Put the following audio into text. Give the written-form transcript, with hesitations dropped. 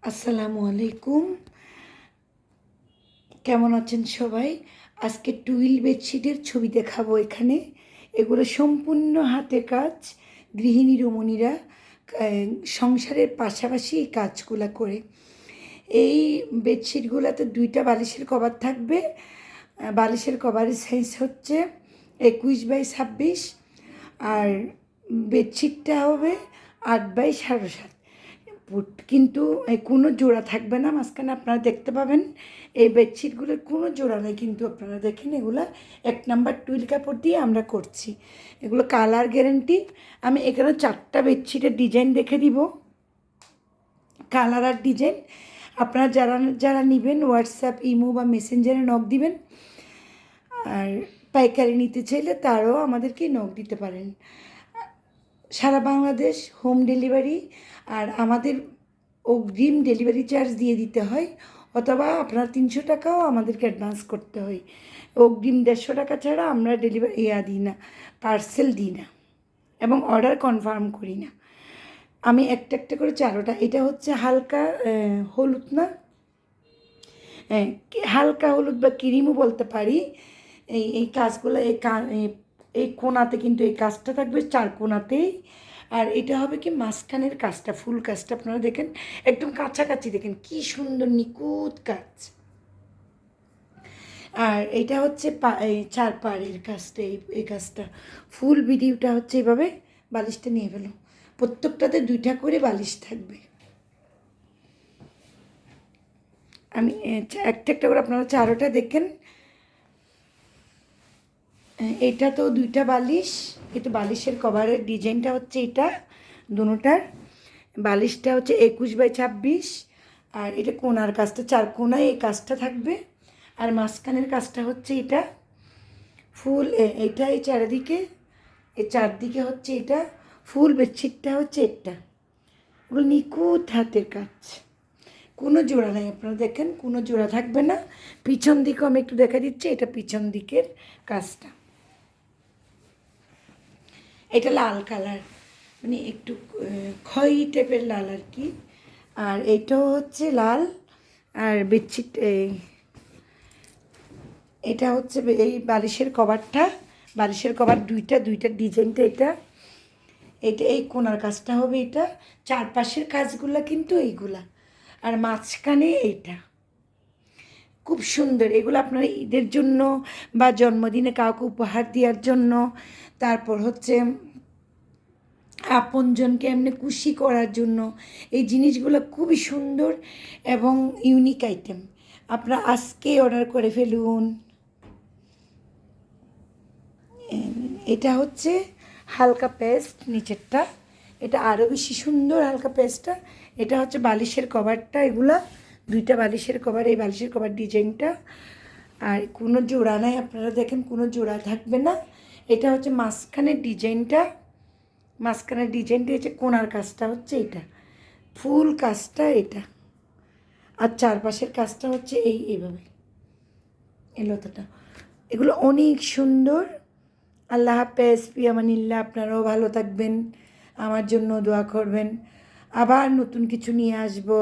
আসসালামু আলাইকুম। কেমন আছেন সবাই? আজকে টুইল বেডশিটের ছবি দেখাবো এখানে। এগুলো সম্পূর্ণ হাতে কাজ। গৃহিণী রমণীরা সংসারের পাশাপাশি এই কাজগুলো করে। এই বেডশিটগুলোতে 2টা বালিশের কভার থাকবে। বালিশের কভারের সাইজ হচ্ছে 21x26, আর বেডশিটটা হবে 8x7.5। কিন্তু কোনো জোড়া থাকবে না মাঝখানে, আপনারা দেখতে পাবেন এই বেডশিটগুলোর কোনো জোড়া নেই। কিন্তু আপনারা দেখেন, এগুলো 1 নাম্বার টুইল কাপড় দিয়ে আমরা করছি। এগুলো কালার গ্যারেন্টি। আমি এখানে 4টা বেডশিটের ডিজাইন দেখে দিব, কালার আর ডিজাইন। আপনারা যারা যারা নেবেন হোয়াটসঅ্যাপ, ইমো বা মেসেঞ্জারে নক দিবেন। আর পাইকারি নিতে চাইলে তারাও আমাদেরকে নক দিতে পারেন। সারা বাংলাদেশ হোম ডেলিভারি, আর আমাদের অগ্রিম ডেলিভারি চার্জ দিয়ে দিতে হয়, অথবা আপনার 300 টাকাও আমাদেরকে অ্যাডভান্স করতে হয়। অগ্রিম 150 টাকা ছাড়া আমরা ডেলিভারি দিই না, পার্সেল দিই না, এবং অর্ডার কনফার্ম করি না। আমি একটা একটা করে চারোটা, এটা হচ্ছে হালকা হলুদ না, হালকা হলুদ বা ক্রিমও বলতে পারি। এই কাজগুলো এই কোণাতে, কিন্তু এই কাজটা থাকবে 4 কোণাতেই। আর এটা হবে কি মাঝখানের কাজটা, ফুল কাজটা আপনারা দেখেন, একদম কাছাকাছি দেখেন কি সুন্দর নিখুঁত কাজ। আর এটা হচ্ছে এই 4 পাড়ের কাজটা, এই কাজটা ফুল ভিডিওটা হচ্ছে এভাবে। বালিশটা নিয়ে ফেলো, প্রত্যেকটাতে 2টা করে বালিশ থাকবে। আমি একটা একটা করে আপনারা চারোটা দেখেন। এটা তো 2টা বালিশ। এটা বালিশের কভারের ডিজাইনটা হচ্ছে এটা, দুটোটার বালিশটা হচ্ছে 21x26। আর এটা কোণার কাজটা 4 কোণায় এই কাজটা থাকবে। আর মাঝখানের কাজটা হচ্ছে এটা ফুল, এটা এই চারিদিকে, এই চারদিকে হচ্ছে এটা ফুল। বেডশিটটা হচ্ছে এটা, ওগুলো নিখুঁত হাতের কাজ, কোনো জোড়া নাই। আপনারা দেখেন কোনো জোড়া থাকবে না। পিছন দিকেও আমি একটু দেখা দিচ্ছি, এটা পিছন দিকের কাজটা। এটা লাল কালার, মানে একটু খয়েরি টাইপের লাল আর কি। আর এটাও হচ্ছে লাল। আর বেডশিট এটা হচ্ছে এই বালিশের কভারটা, বালিশের কভার দুইটা ডিজাইনটা এটা। এটা এই কোণার কাজটা হবে এটা, চারপাশের কাজগুলো কিন্তু এইগুলা, আর মাঝখানে এইটা খুব সুন্দর। এগুলো আপনারা ঈদের জন্য বা জন্মদিনে কাউকে উপহার দেওয়ার জন্য, তারপর হচ্ছে আপনজনকে এমনি খুশি করার জন্য এই জিনিসগুলো খুবই সুন্দর এবং ইউনিক আইটেম। আপনারা আজকে অর্ডার করে ফেলুন। এটা হচ্ছে হালকা পেস্ট নিচেরটা, এটা আরও বেশি সুন্দর হালকা পেস্টটা। এটা হচ্ছে বালিশের কভারটা, এগুলা 2টা বালিশের কভার, এই বালিশের কভার ডিজাইনটা। আর কোনো জোড়া নাই, আপনারা দেখেন কোনো জোড়া থাকবে না। এটা হচ্ছে মাঝখানের ডিজাইনটা, মাঝখানের ডিজাইনটা হচ্ছে কোণার কাজটা হচ্ছে এটা, ফুল কাজটা এটা। আর চারপাশের কাজটা হচ্ছে এইভাবে এলোতাটা। এগুলো অনেক সুন্দর। আল্লাহ হাফেজ, পিয়ামানিল্লাহ। আপনারাও ভালো থাকবেন, আমার জন্য দোয়া করবেন। আবার নতুন কিছু নিয়ে আসবো।